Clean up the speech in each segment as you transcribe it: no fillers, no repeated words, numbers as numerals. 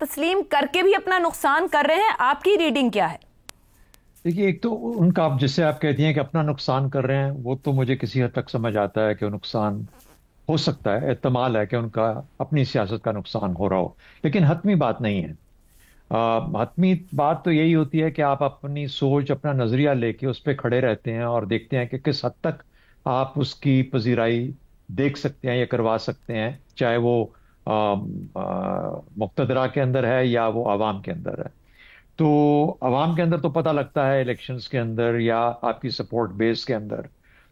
تسلیم کر کے بھی اپنا نقصان کر رہے ہیں؟ آپ کی ریڈنگ کیا ہے؟ دیکھیے، ایک تو ان کا جسے آپ کہتی ہیں کہ اپنا نقصان کر رہے ہیں، وہ تو مجھے کسی حد تک سمجھ آتا ہے کہ وہ نقصان ہو سکتا ہے، احتمال ہے کہ ان کا اپنی سیاست کا نقصان ہو رہا ہو، لیکن حتمی بات نہیں ہے۔ حتمی بات تو یہی ہوتی ہے کہ آپ اپنی سوچ، اپنا نظریہ لے کے اس پہ کھڑے رہتے ہیں اور دیکھتے ہیں کہ کس حد تک آپ اس کی پذیرائی دیکھ سکتے ہیں یا کروا سکتے ہیں، چاہے وہ مقتدرہ کے اندر ہے یا وہ عوام کے اندر ہے۔ تو عوام کے اندر تو پتہ لگتا ہے الیکشنز کے اندر یا آپ کی سپورٹ بیس کے اندر،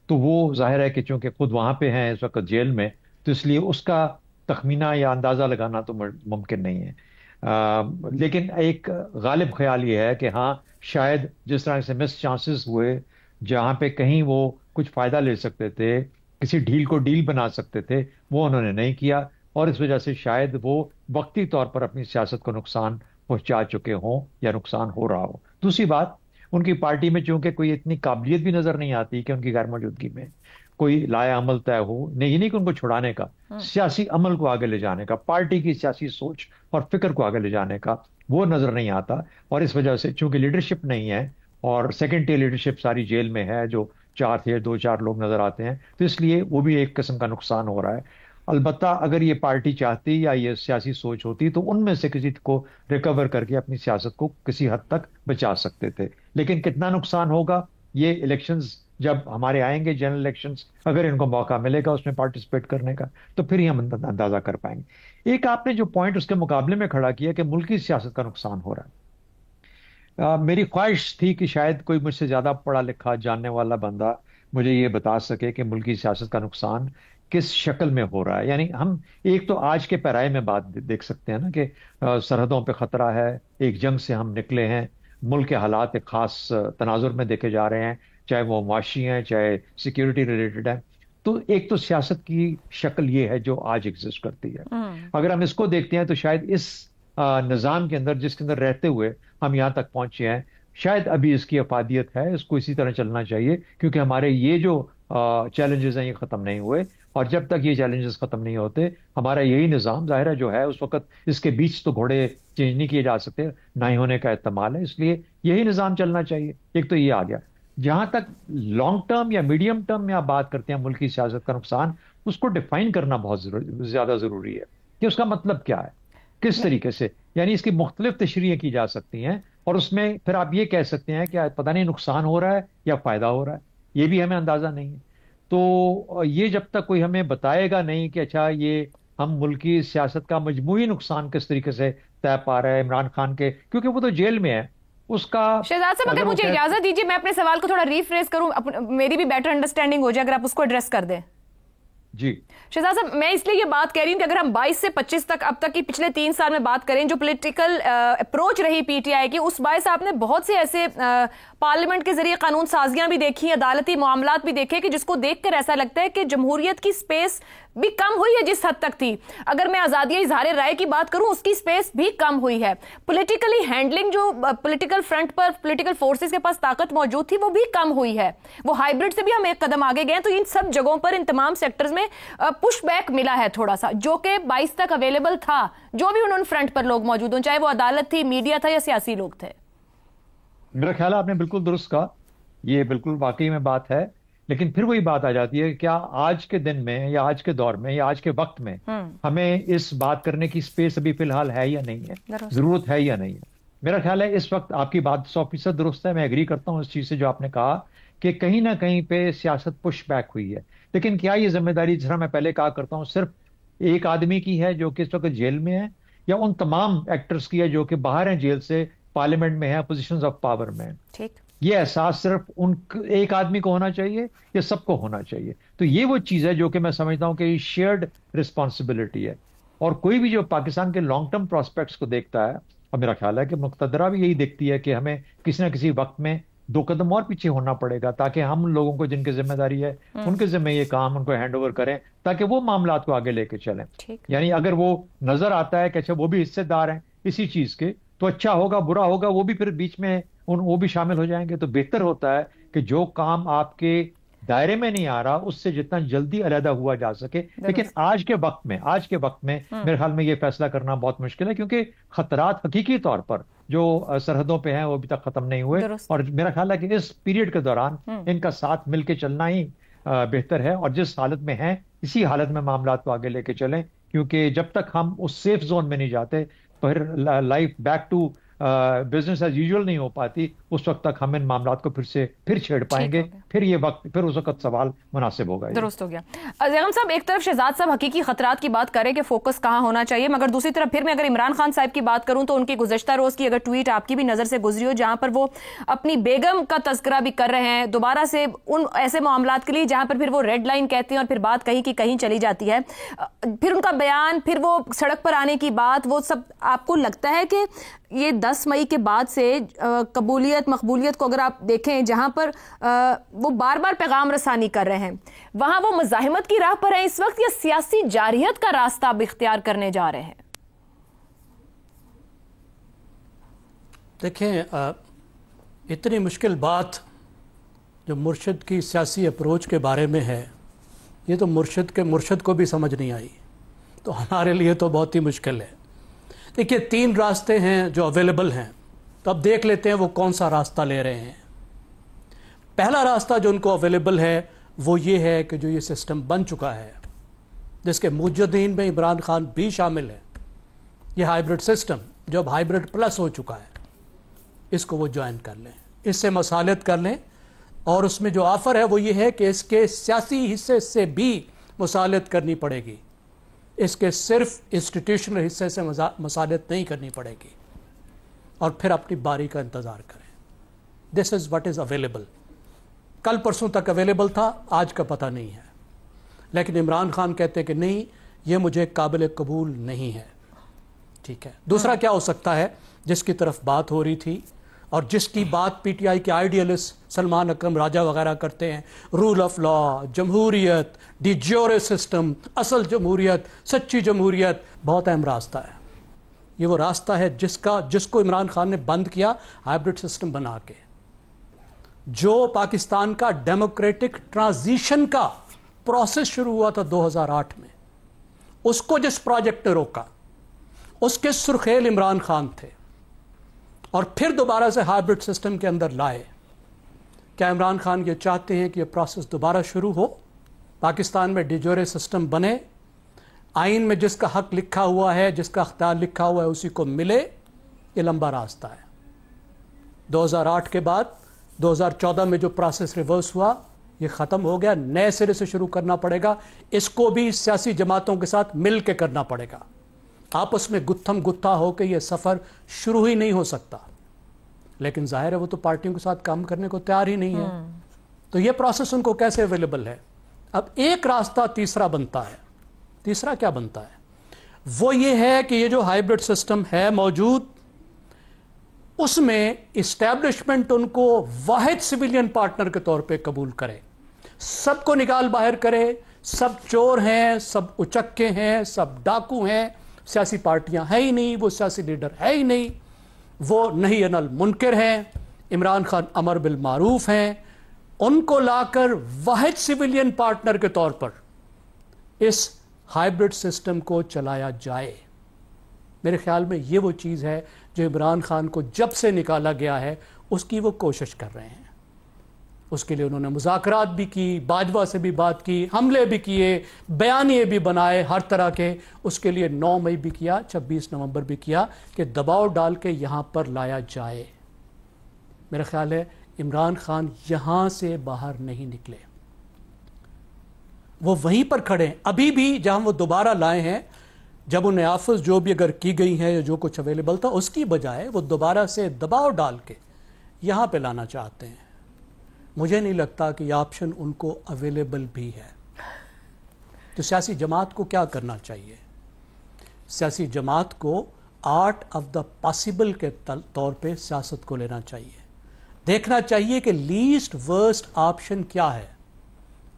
تو وہ ظاہر ہے کہ چونکہ خود وہاں پہ ہیں اس وقت جیل میں، تو اس لیے اس کا تخمینہ یا اندازہ لگانا تو ممکن نہیں ہے۔ لیکن ایک غالب خیال یہ ہے کہ ہاں، شاید جس طرح سے مس چانسز ہوئے جہاں پہ کہیں وہ کچھ فائدہ لے سکتے تھے، کسی ڈھیل کو ڈیل بنا سکتے تھے، وہ انہوں نے نہیں کیا، اور اس وجہ سے شاید وہ وقتی طور پر اپنی سیاست کو نقصان پہنچا چکے ہوں یا نقصان ہو رہا ہو۔ دوسری بات، ان کی پارٹی میں چونکہ کوئی اتنی قابلیت بھی نظر نہیں آتی کہ ان کی غیر موجودگی میں کوئی لائے عمل طے ہو، نہیں کہ ان کو چھڑانے کا، سیاسی عمل کو آگے لے جانے کا، پارٹی کی سیاسی سوچ اور فکر کو آگے لے جانے کا، وہ نظر نہیں آتا۔ اور اس وجہ سے چونکہ لیڈرشپ نہیں ہے اور سیکنڈ ٹیئر لیڈرشپ ساری جیل میں ہے، جو 4 تھے، 2-4 لوگ نظر آتے ہیں، تو اس لیے وہ بھی ایک قسم کا نقصان ہو رہا ہے۔ البتہ اگر یہ پارٹی چاہتی یا یہ سیاسی سوچ ہوتی تو ان میں سے کسی کو ریکور کر کے اپنی سیاست کو کسی حد تک بچا سکتے تھے، لیکن کتنا نقصان ہوگا یہ الیکشنز جب ہمارے آئیں گے، جنرل الیکشنز، اگر ان کو موقع ملے گا اس میں پارٹیسپیٹ کرنے کا، تو پھر ہی ہم اندازہ کر پائیں گے۔ ایک آپ نے جو پوائنٹ اس کے مقابلے میں کھڑا کیا کہ ملکی سیاست کا نقصان ہو رہا ہے، میری خواہش تھی کہ شاید کوئی مجھ سے زیادہ پڑھا لکھا جاننے والا بندہ مجھے یہ بتا سکے کہ ملکی سیاست کا نقصان کس شکل میں ہو رہا ہے۔ یعنی ہم ایک تو آج کے پیرائے میں بات دیکھ سکتے ہیں نا کہ سرحدوں پہ خطرہ ہے، ایک جنگ سے ہم نکلے ہیں، ملک کے حالات ایک خاص تناظر میں دیکھے جا رہے ہیں، چاہے وہ معاشی ہیں چاہے سیکیورٹی ریلیٹڈ ہے۔ تو ایک تو سیاست کی شکل یہ ہے جو آج ایگزسٹ کرتی ہے۔ اگر ہم اس کو دیکھتے ہیں تو شاید اس نظام کے اندر، جس کے اندر رہتے ہوئے ہم یہاں تک پہنچے ہیں، شاید ابھی اس کی افادیت ہے، اس کو اسی طرح چلنا چاہیے، کیونکہ ہمارے یہ جو چیلنجز ہیں یہ ختم نہیں ہوئے، اور جب تک یہ چیلنجز ختم نہیں ہوتے ہمارا یہی نظام ظاہر ہے جو ہے اس وقت، اس کے بیچ تو گھوڑے چینج نہیں کیے جا سکتے، نہ ہی ہونے کا احتمال ہے، اس لیے یہی نظام چلنا چاہیے۔ ایک تو یہ آ گیا۔ جہاں تک لانگ ٹرم یا میڈیم ٹرم میں آپ بات کرتے ہیں ملکی سیاست کا نقصان، اس کو ڈیفائن کرنا بہت زیادہ ضروری ہے کہ اس کا مطلب کیا ہے، کس طریقے سے، یعنی اس کی مختلف تشریحیں کی جا سکتی ہیں، اور اس میں پھر آپ یہ کہہ سکتے ہیں کہ پتہ نہیں نقصان ہو رہا ہے یا فائدہ ہو رہا ہے، یہ بھی ہمیں اندازہ نہیں ہے۔ تو یہ جب تک کوئی ہمیں بتائے گا نہیں کہ اچھا یہ ہم ملکی سیاست کا مجموعی نقصان کس طریقے سے طے پا رہا ہے عمران خان کے، کیونکہ وہ تو جیل میں ہے، اس کا۔ شہزاد صاحب، اگر مجھے اجازت دیجیے میں اپنے سوال کو تھوڑا ریفریز کروں، میری بھی بیٹر انڈرسٹینڈنگ ہو جائے، اگر آپ اس کو ایڈریس کر دیں۔ جی شہزاد صاحب، میں اس لیے یہ بات کہہ رہی ہوں کہ اگر ہم 22 سے 25 تک اب تک کی پچھلے 3 سال میں بات کریں، جو پولیٹیکل اپروچ رہی پی ٹی آئی کی، اس باعث آپ نے بہت سے ایسے پارلیمنٹ کے ذریعے قانون سازیاں بھی دیکھی، عدالتی معاملات بھی دیکھے کہ جس کو دیکھ کر ایسا لگتا ہے کہ جمہوریت کی سپیس بھی کم ہوئی ہے جس حد تک تھی۔ اگر میں آزادی اظہار رائے کی بات کروں، اس کی سپیس بھی کم ہوئی ہے۔ پولیٹیکلی ہینڈلنگ جو پولیٹیکل فرنٹ پر پولیٹیکل فورسز کے پاس طاقت موجود تھی، وہ بھی کم ہوئی ہے۔ وہ ہائیبرڈ سے بھی ہم ایک قدم آگے گئے، تو ان سب جگہوں پر، ان تمام سیکٹرز میں پش بیک ملا ہے تھوڑا سا، جو کہ 22 تک اویلیبل تھا، جو بھی انہوں نے فرنٹ پر لوگ موجود ہوں، چاہے وہ عدالت تھی، میڈیا تھا یا سیاسی لوگ تھے۔ میرا خیال ہے آپ نے بالکل درست کہا، یہ بالکل واقعی میں بات ہے، لیکن پھر وہی بات آ جاتی ہے کہ کیا آج کے دن میں یا آج کے دور میں یا آج کے وقت میں ہمیں اس بات کرنے کی سپیس ابھی فی الحال ہے یا نہیں ہے، ضرورت ہے یا نہیں ہے۔ میرا خیال ہے اس وقت آپ کی بات 100% درست ہے، میں ایگری کرتا ہوں اس چیز سے جو آپ نے کہا کہ کہیں نہ کہیں پہ سیاست پش بیک ہوئی ہے، لیکن کیا یہ ذمہ داری، جس طرح میں پہلے کہا کرتا ہوں، صرف ایک آدمی کی ہے جو کہ اس وقت جیل میں ہے، یا ان تمام ایکٹرز کی ہے جو کہ باہر ہیں جیل سے، پارلیمنٹ میں ہیں، پوزیشنز آف پاور میں ہیں؟ ٹھیک، یہ احساس صرف ایک آدمی کو ہونا چاہیے یا سب کو ہونا چاہیے؟ تو یہ وہ چیز ہے جو کہ میں سمجھتا ہوں کہ یہ شیئرڈ رسپانسبلٹی ہے، اور کوئی بھی جو پاکستان کے لانگ ٹرم پراسپیکٹس کو دیکھتا ہے، اور میرا خیال ہے کہ مقتدرہ بھی یہی دیکھتی ہے کہ ہمیں کسی نہ کسی وقت میں 2 قدم اور پیچھے ہونا پڑے گا، تاکہ ہم لوگوں کو جن کی ذمہ داری ہے ان کے ذمہ یہ کام ان کو ہینڈ اوور کریں، تاکہ وہ معاملات کو آگے لے کے چلیں۔ یعنی اگر وہ نظر آتا ہے کہ اچھا وہ بھی حصے دار ہیں اسی چیز کے، تو اچھا ہوگا، برا ہوگا، وہ بھی پھر بیچ میں وہ بھی شامل ہو جائیں گے، تو بہتر ہوتا ہے کہ جو کام آپ کے دائرے میں نہیں آ رہا اس سے جتنا جلدی علیحدہ ہوا جا سکے. لیکن آج کے وقت میں میرے خیال میں یہ فیصلہ کرنا بہت مشکل ہے، کیونکہ خطرات حقیقی طور پر جو سرحدوں پہ ہیں وہ ابھی تک ختم نہیں ہوئے، اور میرا خیال ہے کہ اس پیریڈ کے دوران ان کا ساتھ مل کے چلنا ہی بہتر ہے، اور جس حالت میں ہیں اسی حالت میں معاملات کو آگے لے کے چلیں، کیونکہ جب تک ہم اس سیف زون میں نہیں جاتے پھر life back to business as usual نہیں ہو پاتی. اس وقت تک ہم ان معاملات کو پھر چھیڑ پائیں گے، پھر اس وقت سوال مناسب ہوگا. درست ہو گیا. زیغم صاحب، ایک طرف شہزاد صاحب حقیقی خطرات کی بات کریں کہ فوکس کہاں ہونا چاہیے، مگر دوسری طرف پھر میں اگر عمران خان صاحب کی بات کروں تو ان کی گزشتہ روز کی اگر ٹویٹ آپ کی بھی نظر سے گزری ہو جہاں پر وہ اپنی بیگم کا تذکرہ بھی کر رہے ہیں دوبارہ سے ان ایسے معاملات کے لیے جہاں پر پھر وہ ریڈ لائن کہتے ہیں اور پھر بات کہیں کی کہیں چلی جاتی ہے، پھر ان کا بیان، پھر وہ سڑک پر آنے کی بات، وہ سب آپ کو لگتا ہے کہ یہ 10 مئی کے بعد سے قبولیت مقبولیت کو اگر آپ دیکھیں جہاں پر وہ بار بار پیغام رسانی کر رہے ہیں، وہاں وہ مزاحمت کی راہ پر ہیں اس وقت یا سیاسی جارحیت کا راستہ اب اختیار کرنے جا رہے ہیں؟ دیکھیں، اتنی مشکل بات جو مرشد کی سیاسی اپروچ کے بارے میں ہے، یہ تو مرشد کو بھی سمجھ نہیں آئی، تو ہمارے لیے تو بہت ہی مشکل ہے. دیکھیے 3 راستے ہیں جو اویلیبل ہیں، تو اب دیکھ لیتے ہیں وہ کون سا راستہ لے رہے ہیں. پہلا راستہ جو ان کو اویلیبل ہے وہ یہ ہے کہ جو یہ سسٹم بن چکا ہے، جس کے موجودین میں عمران خان بھی شامل ہے، یہ ہائیبرڈ سسٹم جو اب ہائیبرڈ پلس ہو چکا ہے، اس کو وہ جوائن کر لیں، اس سے مصالحت کر لیں. اور اس میں جو آفر ہے وہ یہ ہے کہ اس کے سیاسی حصے سے بھی مصالحت کرنی پڑے گی، اس کے صرف انسٹیٹیوشنل حصے سے مصالحت نہیں کرنی پڑے گی، اور پھر اپنی باری کا انتظار کریں. دس از واٹ از اویلیبل. کل پرسوں تک اویلیبل تھا، آج کا پتہ نہیں ہے. لیکن عمران خان کہتے کہ نہیں، یہ مجھے قابل قبول نہیں ہے. ٹھیک ہے. دوسرا کیا ہو سکتا ہے جس کی طرف بات ہو رہی تھی اور جس کی بات پی ٹی آئی کے آئیڈیلسٹ سلمان اکرم راجہ وغیرہ کرتے ہیں، رول آف لا، جمہوریت، ڈی جیورے سسٹم، اصل جمہوریت، سچی جمہوریت. بہت اہم راستہ ہے یہ. وہ راستہ ہے جس کو عمران خان نے بند کیا ہائیبرڈ سسٹم بنا کے. جو پاکستان کا ڈیموکریٹک ٹرانزیشن کا پروسیس شروع ہوا تھا 2008 میں، اس کو جس پروجیکٹ نے روکا، اس کے سرخیل عمران خان تھے، اور پھر دوبارہ سے ہائیبرڈ سسٹم کے اندر لائے. کیا عمران خان یہ چاہتے ہیں کہ یہ پروسیس دوبارہ شروع ہو، پاکستان میں ڈی جیورے سسٹم بنے، آئین میں جس کا حق لکھا ہوا ہے، جس کا اختیار لکھا ہوا ہے اسی کو ملے؟ یہ لمبا راستہ ہے. 2008 کے بعد 2014 میں جو پروسیس ریورس ہوا یہ ختم ہو گیا، نئے سرے سے شروع کرنا پڑے گا. اس کو بھی سیاسی جماعتوں کے ساتھ مل کے کرنا پڑے گا. آپس میں گتھم گتھا ہو کے یہ سفر شروع ہی نہیں ہو سکتا. لیکن ظاہر ہے وہ تو پارٹیوں کے ساتھ کام کرنے کو تیار ہی نہیں ہے، تو یہ پروسیس ان کو کیسے اویلیبل ہے؟ اب ایک راستہ تیسرا بنتا ہے. تیسرا کیا بنتا ہے؟ وہ یہ ہے کہ یہ جو ہائیبرڈ سسٹم ہے موجود، اس میں اسٹیبلشمنٹ ان کو واحد سویلین پارٹنر کے طور پہ قبول کرے، سب کو نکال باہر کرے. سب چور ہیں، سب اچکے ہیں، سب ڈاکو ہیں، سیاسی پارٹیاں ہیں ہی نہیں، وہ سیاسی لیڈر ہے ہی نہیں، وہ نہی عن المنکر ہیں، عمران خان امر بالمعروف ہیں. ان کو لا کر واحد سویلین پارٹنر کے طور پر اس ہائیبرڈ سسٹم کو چلایا جائے. میرے خیال میں یہ وہ چیز ہے جو عمران خان کو جب سے نکالا گیا ہے اس کی وہ کوشش کر رہے ہیں. اس کے لیے انہوں نے مذاکرات بھی کی، باجوہ سے بھی بات کی، حملے بھی کیے، بیانیے بھی بنائے ہر طرح کے. اس کے لیے 9 مئی بھی کیا، 26 نومبر بھی کیا کہ دباؤ ڈال کے یہاں پر لایا جائے. میرا خیال ہے عمران خان یہاں سے باہر نہیں نکلے، وہ وہیں پر کھڑے ہیں ابھی بھی جہاں وہ دوبارہ لائے ہیں. جب انہیں آفز جو بھی اگر کی گئی ہیں یا جو کچھ اویلیبل تھا اس کی بجائے وہ دوبارہ سے دباؤ ڈال کے یہاں پہ لانا چاہتے ہیں. مجھے نہیں لگتا کہ یہ آپشن ان کو اویلیبل بھی ہے. تو سیاسی جماعت کو کیا کرنا چاہیے؟ سیاسی جماعت کو آرٹ آف دا پاسبل کے طور پہ سیاست کو لینا چاہیے. دیکھنا چاہیے کہ لیسٹ ورسٹ آپشن کیا ہے.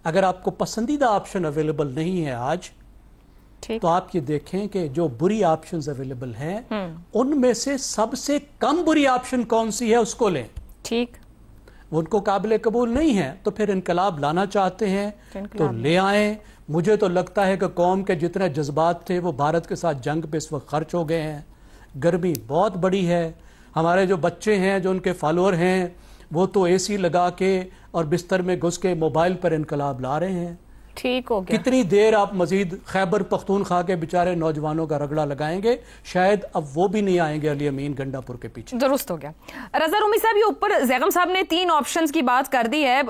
اگر آپ کو پسندیدہ آپشن اویلیبل نہیں ہے آج، تو آپ یہ دیکھیں کہ جو بری آپشنز اویلیبل ہیں ان میں سے سب سے کم بری آپشن کون سی ہے اس کو لیں. ٹھیک. وہ ان کو قابل قبول نہیں ہیں، تو پھر انقلاب لانا چاہتے ہیں تو لے آئیں۔ مجھے تو لگتا ہے کہ قوم کے جتنے جذبات تھے وہ بھارت کے ساتھ جنگ پہ اس وقت خرچ ہو گئے ہیں۔ گرمی بہت بڑی ہے، ہمارے جو بچے ہیں جو ان کے فالوور ہیں وہ تو اے سی لگا کے اور بستر میں گھس کے موبائل پر انقلاب لا رہے ہیں۔ ٹھیک ہو گیا، کتنی دیر آپ مزید خیبر پختونخوا کے بیچارے نوجوانوں کا رگڑا لگائیں گے؟ شاید اب وہ بھی نہیں آئیں گے علی امین گنڈا پور کے پیچھے۔ درست ہو گیا۔ رضا رومی صاحب، یہ اوپر زیغم صاحب نے 3 آپشنز کی بات کر دی ہے،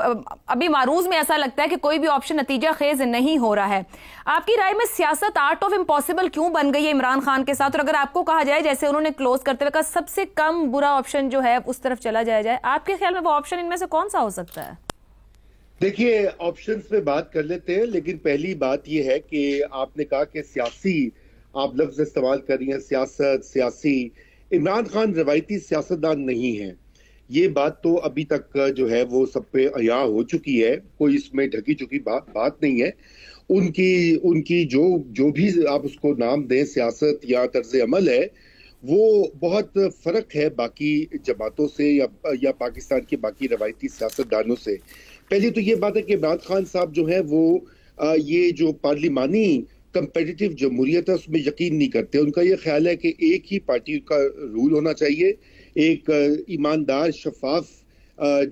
ابھی معروض میں ایسا لگتا ہے کہ کوئی بھی آپشن نتیجہ خیز نہیں ہو رہا ہے۔ آپ کی رائے میں سیاست آرٹ آف امپاسبل کیوں بن گئی ہے عمران خان کے ساتھ؟ اور اگر آپ کو کہا جائے، جیسے انہوں نے کلوز کرتے ہوئے کہا، سب سے کم برا آپشن جو ہے اس طرف چلا جائے، آپ کے خیال میں وہ آپشن ان میں سے کون سا ہو سکتا ہے؟ دیکھیے، آپشنز پہ بات کر لیتے ہیں، لیکن پہلی بات یہ ہے کہ آپ نے کہا کہ سیاسی، آپ لفظ استعمال کر رہی ہیں سیاسی۔ عمران خان روایتی سیاستدان نہیں ہیں، یہ بات تو ابھی تک جو ہے وہ سب پہ عیاں ہو چکی ہے، کوئی اس میں ڈھکی چکی بات نہیں ہے۔ ان کی جو بھی آپ اس کو نام دیں، سیاست یا طرز عمل ہے، وہ بہت فرق ہے باقی جماعتوں سے یا پاکستان کے باقی روایتی سیاستدانوں سے۔ پہلی تو یہ بات ہے کہ عمران خان صاحب جو ہے وہ یہ جو پارلیمانی کمپیٹیٹیو جمہوریت ہے اس میں یقین نہیں کرتے۔ ان کا یہ خیال ہے کہ ایک ہی پارٹی کا رول ہونا چاہیے، ایک ایماندار شفاف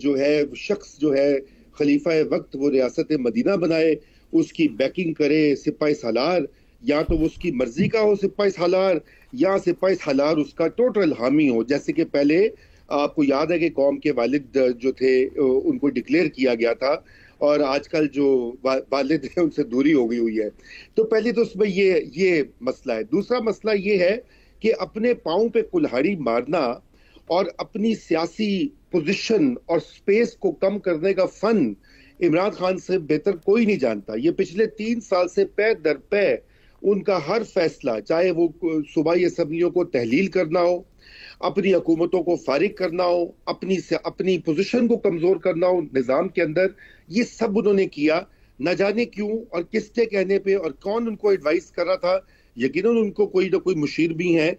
جو ہے شخص جو ہے خلیفہ وقت وہ ریاست مدینہ بنائے، اس کی بیکنگ کرے سپاہی سالار، یا تو وہ اس کی مرضی کا ہو سپاہی سالار، یا سپاہی سالار اس کا ٹوٹل حامی ہو۔ جیسے کہ پہلے آپ کو یاد ہے کہ قوم کے والد جو تھے ان کو ڈکلیئر کیا گیا تھا، اور آج کل جو والد ہیں ان سے دوری ہو گئی ہوئی ہے۔ تو پہلے تو اس میں یہ مسئلہ ہے۔ دوسرا مسئلہ یہ ہے کہ اپنے پاؤں پہ کلہاڑی مارنا اور اپنی سیاسی پوزیشن اور سپیس کو کم کرنے کا فن عمران خان سے بہتر کوئی نہیں جانتا۔ یہ پچھلے 3 سال سے پے در پے ان کا ہر فیصلہ، چاہے وہ صوبائی اسمبلیوں کو تحلیل کرنا ہو، اپنی حکومتوں کو فارغ کرنا ہو، اپنی پوزیشن کو کمزور کرنا ہو نظام کے اندر، یہ سب انہوں نے کیا۔ نہ جانے کیوں اور کس کے کہنے پہ اور کون ان کو ایڈوائز کر رہا تھا۔ یقیناً ان کو کوئی نہ کوئی مشیر بھی ہیں،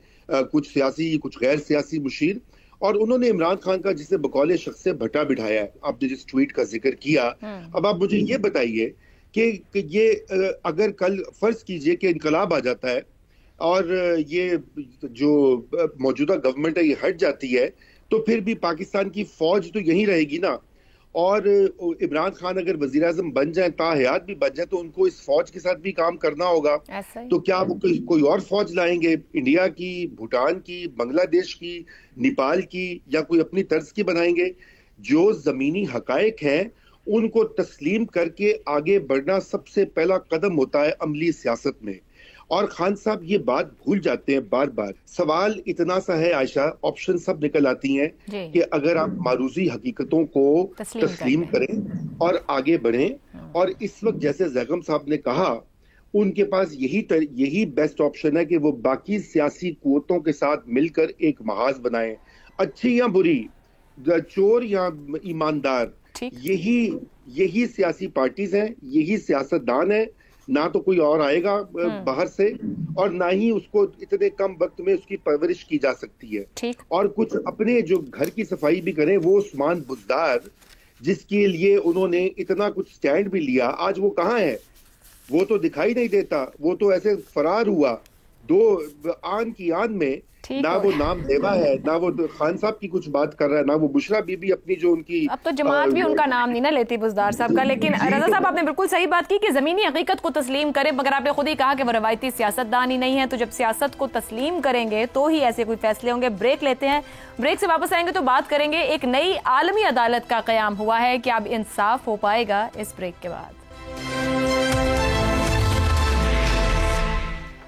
کچھ سیاسی کچھ غیر سیاسی مشیر، اور انہوں نے عمران خان کا جسے بقول شخص سے بھٹا بٹھایا ہے۔ آپ نے جس ٹویٹ کا ذکر کیا، اب آپ مجھے یہ بتائیے کہ یہ اگر کل فرض کیجئے کہ انقلاب آ جاتا ہے اور یہ جو موجودہ گورنمنٹ ہے یہ ہٹ جاتی ہے، تو پھر بھی پاکستان کی فوج تو یہیں رہے گی نا، اور عمران خان اگر وزیر اعظم بن جائیں، تا حیات بھی بن جائیں، تو ان کو اس فوج کے ساتھ بھی کام کرنا ہوگا۔ تو کیا وہ کوئی اور فوج لائیں گے؟ انڈیا کی، بھوٹان کی، بنگلہ دیش کی، نیپال کی، یا کوئی اپنی طرز کی بنائیں گے؟ جو زمینی حقائق ہیں ان کو تسلیم کر کے آگے بڑھنا سب سے پہلا قدم ہوتا ہے عملی سیاست میں، اور خان صاحب یہ بات بھول جاتے ہیں بار بار۔ سوال اتنا سا ہے عائشہ، آپشن سب نکل آتی ہیں کہ اگر آپ معروضی حقیقتوں کو تسلیم کریں اور آگے بڑھیں، اور اس وقت جیسے زیغم صاحب نے کہا ان کے پاس یہی بیسٹ آپشن ہے کہ وہ باقی سیاسی قوتوں کے ساتھ مل کر ایک محاذ بنائیں، اچھی یا بری، چور یا ایماندار، یہی سیاسی پارٹیز ہیں، یہی سیاستدان ہیں۔ نہ تو کوئی اور آئے گا باہر سے، اور نہ ہی اس کو اتنے کم وقت میں اس کی پرورش کی جا سکتی ہے۔ اور کچھ اپنے جو گھر کی صفائی بھی کریں، وہ عثمان بزدار جس کے لیے انہوں نے اتنا کچھ سٹینڈ بھی لیا، آج وہ کہاں ہے؟ وہ تو دکھائی نہیں دیتا، وہ تو ایسے فرار ہوا 2 آن کی آن میں۔ نہ وہ نام لیوا ہے، نہ وہ خان صاحب کی کچھ بات کر رہا ہے، نہ وہ بشرا بی بی اپنی جو ان کی، اب تو جماعت بھی ان کا نام نہیں نہ لیتی بزدار صاحب کا۔ لیکن رضا صاحب، آپ نے بالکل صحیح بات کی کہ زمینی حقیقت کو تسلیم کریں، مگر آپ نے خود ہی کہا کہ وہ روایتی سیاستدان ہی نہیں ہے، تو جب سیاست کو تسلیم کریں گے تو ہی ایسے کوئی فیصلے ہوں گے۔ بریک لیتے ہیں، بریک سے واپس آئیں گے تو بات کریں گے ایک نئی عالمی عدالت کا قیام ہوا ہے، کہ اب انصاف ہو پائے گا اس بریک کے بعد؟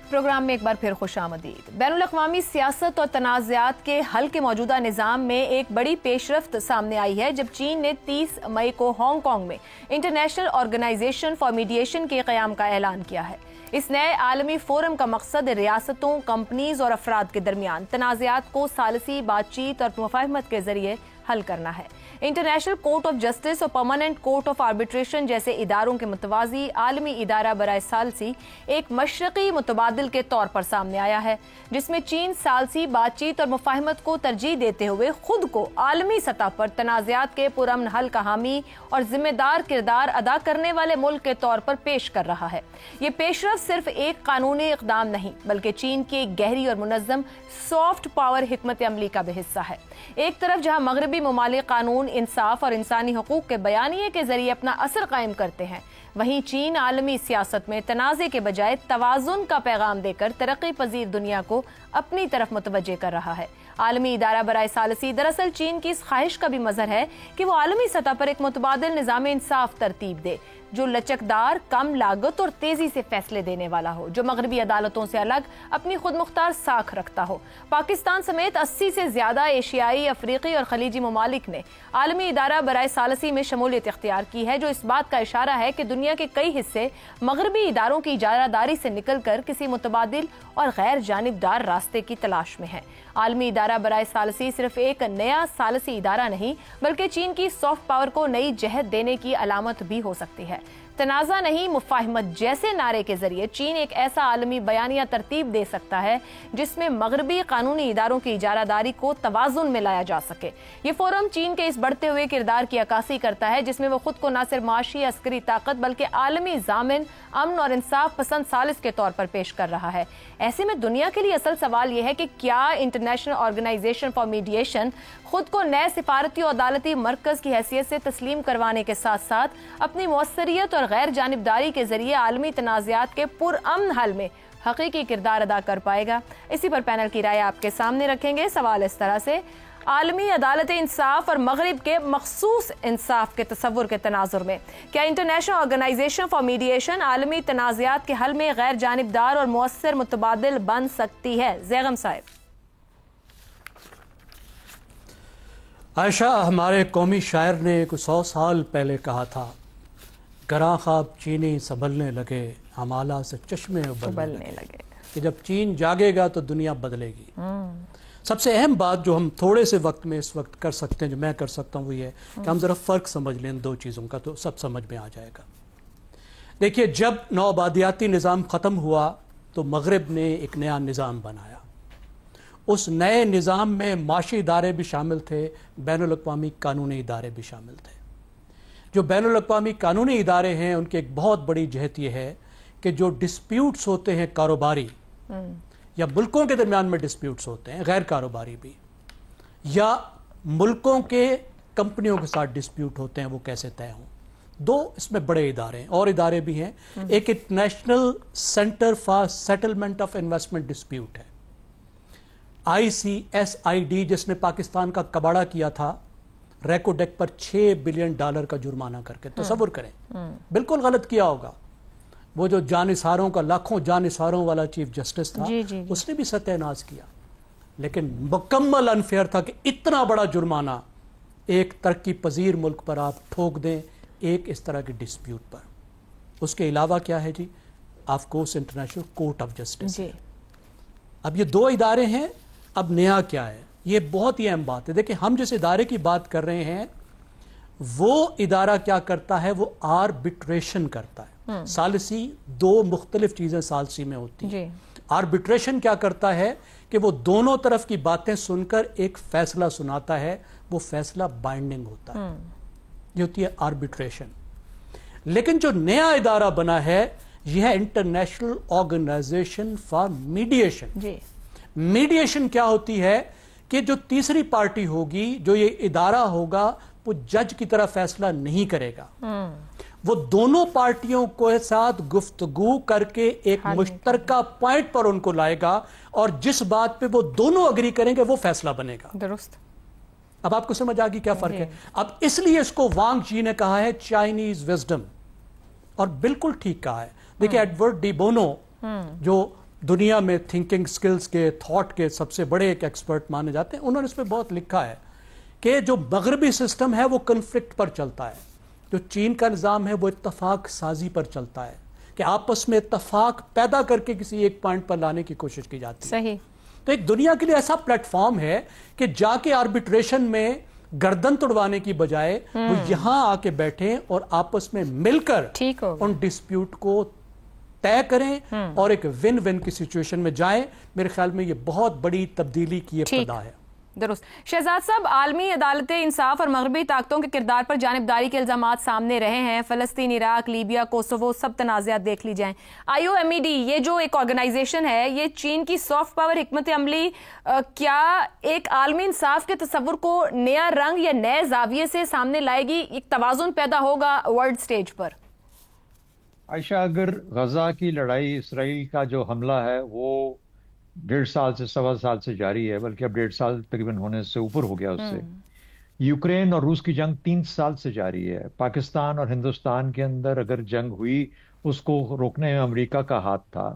پروگرام میں ایک بار پھر خوش آمدید۔ بین الاقوامی سیاست اور تنازعات کے حل کے موجودہ نظام میں ایک بڑی پیش رفت سامنے آئی ہے، جب چین نے 30 مئی کو ہانگ کانگ میں انٹرنیشنل آرگنائزیشن فار میڈیشن کے قیام کا اعلان کیا ہے۔ اس نئے عالمی فورم کا مقصد ریاستوں، کمپنیز اور افراد کے درمیان تنازعات کو ثالثی بات چیت اور مفاہمت کے ذریعے حل کرنا ہے۔ انٹرنیشنل کورٹ آف جسٹس اور پرماننٹ کورٹ آف آربیٹریشن جیسے اداروں کے متوازی عالمی ادارہ برائے ثالثی ایک مشرقی متبادل کے طور پر سامنے آیا ہے، جس میں چین ثالثی بات چیت اور مفاہمت کو ترجیح دیتے ہوئے خود کو عالمی سطح پر تنازعات کے پرامن حل کا حامی اور ذمہ دار کردار ادا کرنے والے ملک کے طور پر پیش کر رہا ہے۔ یہ پیش رفت صرف ایک قانونی اقدام نہیں بلکہ چین کی ایک گہری اور منظم سافٹ پاور حکمت عملی کا بھی حصہ ہے۔ ایک طرف جہاں مغربی ممالک قانون، انصاف اور انسانی حقوق کے بیانیے کے ذریعے اپنا اثر قائم کرتے ہیں، وہیں چین عالمی سیاست میں تنازع کے بجائے توازن کا پیغام دے کر ترقی پذیر دنیا کو اپنی طرف متوجہ کر رہا ہے۔ عالمی ادارہ برائے ثالثی دراصل چین کی اس خواہش کا بھی مظہر ہے کہ وہ عالمی سطح پر ایک متبادل نظام انصاف ترتیب دے جو لچکدار، کم لاگت اور تیزی سے فیصلے دینے والا ہو، جو مغربی عدالتوں سے الگ اپنی خود مختار ساکھ رکھتا ہو۔ پاکستان سمیت 80 سے زیادہ ایشیائی، افریقی اور خلیجی ممالک نے عالمی ادارہ برائے ثالثی میں شمولیت اختیار کی ہے، جو اس بات کا اشارہ ہے کہ دنیا کے کئی حصے مغربی اداروں کی اجارہ داری سے نکل کر کسی متبادل اور غیر جانبدار راستے کی تلاش میں ہے۔ عالمی ادارہ برائے ثالثی صرف ایک نیا ثالثی ادارہ نہیں بلکہ چین کی سافٹ پاور کو نئی جہت دینے کی علامت بھی ہو سکتی ہے۔ تنازع نہیں، مفاہمت جیسے نعرے کے ذریعے چین ایک ایسا عالمی بیانیہ ترتیب دے سکتا ہے جس میں مغربی قانونی اداروں کی اجارہ داری کو توازن میں لایا جا سکے۔ یہ فورم چین کے اس بڑھتے ہوئے کردار کی عکاسی کرتا ہے جس میں وہ خود کو نہ صرف معاشی عسکری طاقت بلکہ عالمی ضامن، امن اور انصاف پسند ثالث کے طور پر پیش کر رہا ہے۔ ایسے میں دنیا کے لیے اصل سوال یہ ہے کہ کیا انٹرنیشنل آرگنائزیشن فار میڈیشن خود کو نئے سفارتی اور عدالتی مرکز کی حیثیت سے تسلیم کروانے کے ساتھ ساتھ اپنی مؤثریت اور غیر جانبداری کے ذریعے عالمی تنازعات کے پرامن حل میں حقیقی کردار ادا کر پائے گا؟ اسی پر پینل کی رائے آپ کے سامنے رکھیں گے۔ سوال اس طرح سے: عالمی عدالت انصاف اور مغرب کے مخصوص انصاف کے تصور کے تناظر میں کیا انٹرنیشنل آرگنائزیشن فار میڈیشن عالمی تنازعات کے حل میں غیر جانبدار اور مؤثر متبادل بن سکتی ہے؟ زیغم صاحب۔ عائشہ، ہمارے قومی شاعر نے کچھ 100 سال پہلے کہا تھا، گراں خواب چینی سنبھلنے لگے، ہمالا سے چشمے ابلنے لگے، کہ جب چین جاگے گا تو دنیا بدلے گی۔ سب سے اہم بات جو ہم تھوڑے سے وقت میں اس وقت کر سکتے ہیں، جو میں کر سکتا ہوں، وہ یہ کہ ہم ذرا فرق سمجھ لیں ان دو چیزوں کا تو سب سمجھ میں آ جائے گا۔ دیکھیے، جب نوآبادیاتی نظام ختم ہوا تو مغرب نے ایک نیا نظام بنایا۔ اس نئے نظام میں معاشی ادارے بھی شامل تھے، بین الاقوامی قانونی ادارے بھی شامل تھے۔ جو بین الاقوامی قانونی ادارے ہیں ان کی ایک بہت بڑی جہت یہ ہے کہ جو ڈسپیوٹس ہوتے ہیں کاروباری یا ملکوں کے درمیان میں ڈسپیوٹس ہوتے ہیں، غیر کاروباری بھی، یا ملکوں کے کمپنیوں کے ساتھ ڈسپیوٹ ہوتے ہیں، وہ کیسے طے ہوں۔ دو اس میں بڑے ادارے ہیں، اور ادارے بھی ہیں۔ ایک international centre for settlement of investment dispute ہے، ICSID، جس نے پاکستان کا کباڑہ کیا تھا ریکو ڈیک پر $6 بلین کا جرمانہ کر کے۔ تصور کریں، بالکل غلط کیا ہوگا۔ وہ جو جانثاروں کا، لاکھوں جانثاروں والا چیف جسٹس تھا، اس نے بھی ستیہ ناز کیا، لیکن مکمل انفیئر تھا کہ اتنا بڑا جرمانہ ایک ترقی پذیر ملک پر آپ ٹھوک دیں ایک اس طرح کے ڈسپیوٹ پر۔ اس کے علاوہ کیا ہے جی؟ Of course international court of justice. اب یہ دو ادارے ہیں، اب نیا کیا ہے؟ یہ بہت ہی اہم بات ہے۔ دیکھیں، ہم جس ادارے کی بات کر رہے ہیں وہ ادارہ کیا کرتا ہے؟ وہ آربیٹریشن کرتا ہے۔ ثالثی دو مختلف چیزیں ثالثی میں ہوتی ہیں۔ آربیٹریشن کیا کرتا ہے کہ وہ دونوں طرف کی باتیں سن کر ایک فیصلہ سناتا ہے، وہ فیصلہ بائنڈنگ ہوتا ہے، یہ ہوتی ہے آربیٹریشن۔ لیکن جو نیا ادارہ بنا ہے یہ ہے international organisation for mediation. Mediation کیا ہوتی ہے کہ جو تیسری پارٹی ہوگی، جو یہ ادارہ ہوگا، وہ جج کی طرح فیصلہ نہیں کرے گا، وہ دونوں پارٹیوں کے ساتھ گفتگو کر کے ایک مشترکہ پوائنٹ پر ان کو لائے گا، اور جس بات پہ وہ دونوں اگری کریں گے وہ فیصلہ بنے گا۔ درست۔ اب آپ کو سمجھ آ گئی کیا فرق ہے؟ اب اس لیے اس کو وانگ جی نے کہا ہے چائنیز وزڈم، اور بالکل ٹھیک کہا ہے۔ دیکھیں، ایڈورڈ ڈی بونو جو دنیا میں تھنکنگ سکلز کے، تھاٹ کے سب سے بڑے ایک ایکسپرٹ مانے جاتے ہیں، انہوں نے اس پہ بہت لکھا ہے کہ جو مغربی سسٹم ہے وہ کنفلکٹ پر چلتا ہے، جو چین کا نظام ہے وہ اتفاق سازی پر چلتا ہے، کہ آپس میں اتفاق پیدا کر کے کسی ایک پوائنٹ پر لانے کی کوشش کی جاتی ہے۔ صحیح۔ تو ایک دنیا کے لیے ایسا پلیٹ فارم ہے کہ جا کے آربیٹریشن میں گردن توڑوانے کی بجائے وہ یہاں آ کے بیٹھیں اور آپس میں مل کر ان ڈسپیوٹ کو طے کریں اور ایک ون ون کی سچویشن میں جائیں. میرے خیال میں یہ بہت بڑی تبدیلی کی ابتدا ہے. درست. شہزاد صاحب، عالمی عدالت انصاف اور مغربی طاقتوں کے کردار پر جانبداری کے الزامات سامنے رہے ہیں. فلسطین، عراق، لیبیا، کوسوو، سب تنازعات دیکھ لی جائیں. IOMED یہ جو ایک آرگنائزیشن ہے، یہ چین کی سافٹ پاور حکمت عملی کیا ایک عالمی انصاف کے تصور کو نیا رنگ یا نئے زاویے سے سامنے لائے گی؟ ایک توازن پیدا ہوگا ورلڈ سٹیج پر؟ عائشہ، اگر غزہ کی لڑائی، اسرائیل کا جو حملہ ہے وہ 1.5 سال سے 1.25 سال سے جاری ہے، بلکہ اب 1.5 سال تقریباً ہونے سے اوپر ہو گیا اس سے. یوکرین اور روس کی جنگ 3 سال سے جاری ہے. پاکستان اور ہندوستان کے اندر اگر جنگ ہوئی، اس کو روکنے میں امریکہ کا ہاتھ تھا،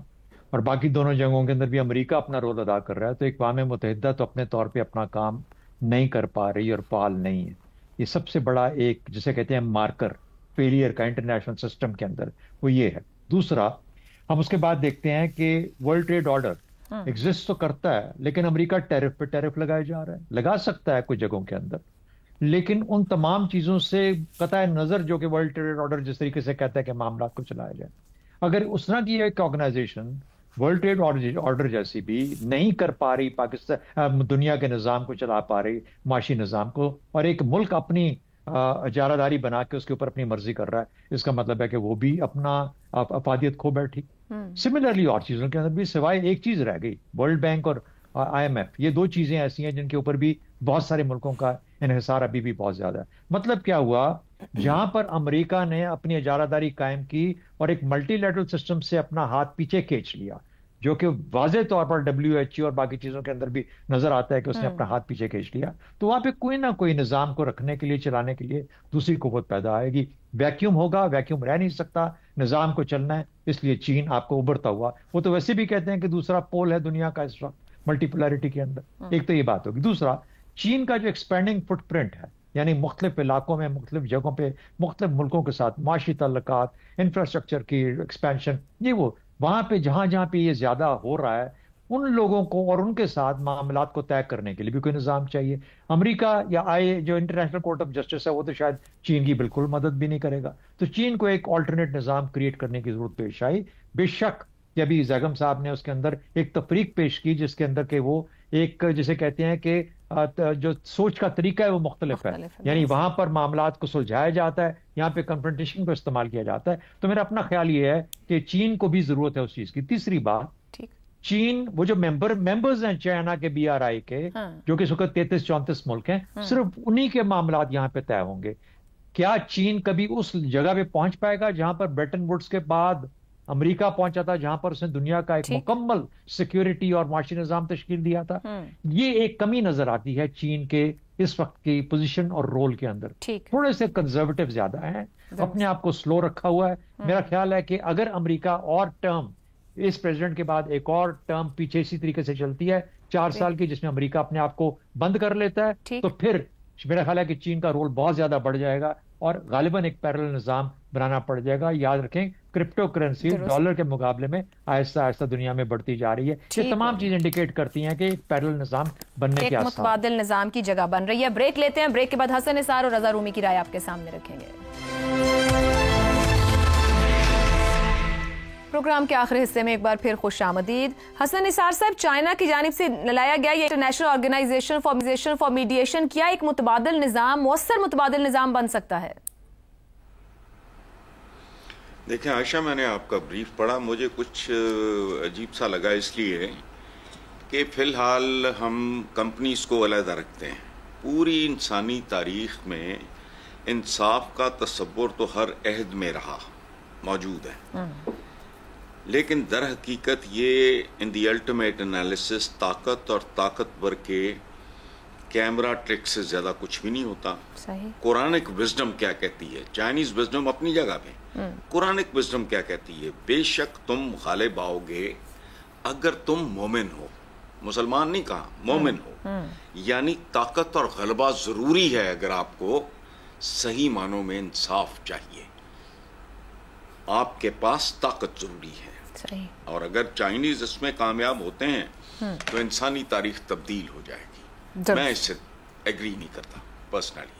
اور باقی دونوں جنگوں کے اندر بھی امریکہ اپنا رول ادا کر رہا ہے. تو اقوام متحدہ تو اپنے طور پہ اپنا کام نہیں کر پا رہی اور فعال نہیں ہے. یہ سب سے بڑا ایک جسے کہتے ہیں مارکر فیلئر کا انٹرنیشنل سسٹم کے اندر وہ یہ ہے. دوسرا، ہم اس کے بعد دیکھتے ہیں کہ ورلڈ ٹریڈ آرڈر ایگزسٹ تو کرتا ہے، لیکن امریکہ ٹیرف پہ ٹیرف لگائے جا رہا ہے. لگا سکتا ہے کچھ جگہوں کے اندر، لیکن ان تمام چیزوں سے قطع نظر جو کہ ورلڈ ٹریڈ آرڈر جس طریقے سے کہتا ہے کہ معاملات کو چلایا جائے، اگر اس طرح کی ایک آرگنائزیشن ورلڈ ٹریڈ آرڈر جیسی بھی نہیں کر پا رہی، پاکستان دنیا کے نظام کو چلا پا رہی، معاشی نظام کو، اور ایک ملک اپنی اجارہ داری بنا کے اس کے اوپر اپنی مرضی کر رہا ہے، اس کا مطلب ہے کہ وہ بھی اپنا افادیت کھو بیٹھی. سملرلی اور چیزوں کے اندر بھی سوائے ایک چیز رہ گئی، ورلڈ بینک اور IMF. یہ 2 چیزیں ایسی ہیں جن کے اوپر بھی بہت سارے ملکوں کا انحصار ابھی بھی بہت زیادہ ہے. مطلب کیا ہوا؟ جہاں پر امریکہ نے اپنی اجارہ داری قائم کی اور ایک ملٹی لیٹرل سسٹم سے اپنا ہاتھ پیچھے کھینچ لیا، جو کہ واضح طور پر WHO اور باقی چیزوں کے اندر بھی نظر آتا ہے کہ اس نے اپنا ہاتھ پیچھے کھینچ لیا، تو وہاں پہ کوئی نہ کوئی نظام کو رکھنے کے لیے، چلانے کے لیے دوسری قوت پیدا آئے گی. ویکیوم ہوگا، ویکیوم رہ نہیں سکتا، نظام کو چلنا ہے. اس لیے چین آپ کو ابھرتا ہوا، وہ تو ویسے بھی کہتے ہیں کہ دوسرا پول ہے دنیا کا اس وقت ملٹی پولیرٹی کے اندر. ایک تو یہ بات ہوگی. دوسرا، چین کا جو ایکسپینڈنگ فٹ پرنٹ ہے، یعنی مختلف علاقوں میں، مختلف جگہوں پہ، مختلف ملکوں کے ساتھ معاشی تعلقات، انفراسٹرکچر کی ایکسپینشن، یہ وہ وہاں پہ جہاں پہ یہ زیادہ ہو رہا ہے، ان لوگوں کو اور ان کے ساتھ معاملات کو طے کرنے کے لیے بھی کوئی نظام چاہیے. امریکہ یا جو انٹرنیشنل کورٹ آف جسٹس ہے، وہ تو شاید چین کی بالکل مدد بھی نہیں کرے گا. تو چین کو ایک آلٹرنیٹ نظام کریٹ کرنے کی ضرورت پیش آئی. بے شک کہ ابھی زیگم صاحب نے اس کے اندر ایک تفریق پیش کی، جس کے اندر کہ وہ ایک جسے کہتے ہیں کہ جو سوچ کا طریقہ ہے وہ مختلف ہے، یعنی وہاں پر معاملات کو سلجھایا جاتا ہے، یہاں پہ کنفرنٹیشن کو استعمال کیا جاتا ہے. تو میرا اپنا خیال یہ ہے کہ چین کو بھی ضرورت ہے اس چیز کی. تیسری بات، چین وہ جو ممبرز ہیں چائنا کے BRI کے، جو کہ اس وقت 33-34 ملک ہیں، صرف انہی کے معاملات یہاں پہ طے ہوں گے. کیا چین کبھی اس جگہ پہ پہنچ پائے گا جہاں پر برٹن ووڈز کے بعد امریکہ پہنچا تھا، جہاں پر اس نے دنیا کا ایک مکمل سیکیورٹی اور معاشی نظام تشکیل دیا تھا؟ یہ ایک کمی نظر آتی ہے چین کے اس وقت کی پوزیشن اور رول کے اندر. تھوڑے سے کنزرویٹو زیادہ ہیں، اپنے آپ کو سلو رکھا ہوا ہے. میرا خیال ہے کہ اگر امریکہ اور ٹرم اس پریزیڈنٹ کے بعد ایک اور ٹرم پیچھے اسی طریقے سے چلتی ہے 4 سال کی، جس میں امریکہ اپنے آپ کو بند کر لیتا ہے، تو پھر میرا خیال ہے کہ چین کا رول بہت زیادہ بڑھ جائے گا اور غالباً ایک پیرل نظام بنانا پڑ جائے گا. یاد رکھیں، کرپٹو کرنسی ڈالر کے مقابلے میں آہستہ آہستہ دنیا میں بڑھتی جا رہی ہے. یہ تمام چیزیں انڈیکیٹ کرتی ہیں کہ ایک پیرل نظام بننے کے آثار، متبادل نظام کی جگہ بن رہی ہے. بریک لیتے ہیں، بریک کے بعد حسن نثار اور رضا رومی کی رائے آپ کے سامنے رکھیں گے. پروگرام کے آخری حصے میں ایک بار پھر خوش آمدید. حسن نثار صاحب، چائنا کی جانب سے لایا گیا یہ انٹرنیشنل آرگنائزیشن فار میڈیشن، کیا ایک متبادل نظام، مؤثر متبادل نظام بن سکتا ہے؟ دیکھیں عائشہ، میں نے آپ کا بریف پڑھا، مجھے کچھ عجیب سا لگا، اس لیے کہ فی الحال ہم کمپنیز کو علیحدہ رکھتے ہیں. پوری انسانی تاریخ میں انصاف کا تصور تو ہر عہد میں رہا، موجود ہے، لیکن در حقیقت یہ ان دی الٹیمیٹ انالیسس طاقت اور طاقتور کے کیمرہ ٹرک سے زیادہ کچھ بھی نہیں ہوتا. قرآنک وزڈم کیا کہتی ہے؟ چائنیز وزڈم اپنی جگہ پہ، قرآنک وزڈم کیا کہتی ہے؟ بے شک تم غالب آؤ گے اگر تم مومن ہو. مسلمان نہیں کہا، مومن ہو. یعنی طاقت اور غلبہ ضروری ہے اگر آپ کو صحیح معنوں میں انصاف چاہیے. آپ کے پاس طاقت ضروری ہے، اور اگر چائنیز اس میں کامیاب ہوتے ہیں تو انسانی تاریخ تبدیل ہو جائے گی. میں اس سے ایگری نہیں کرتا. personally.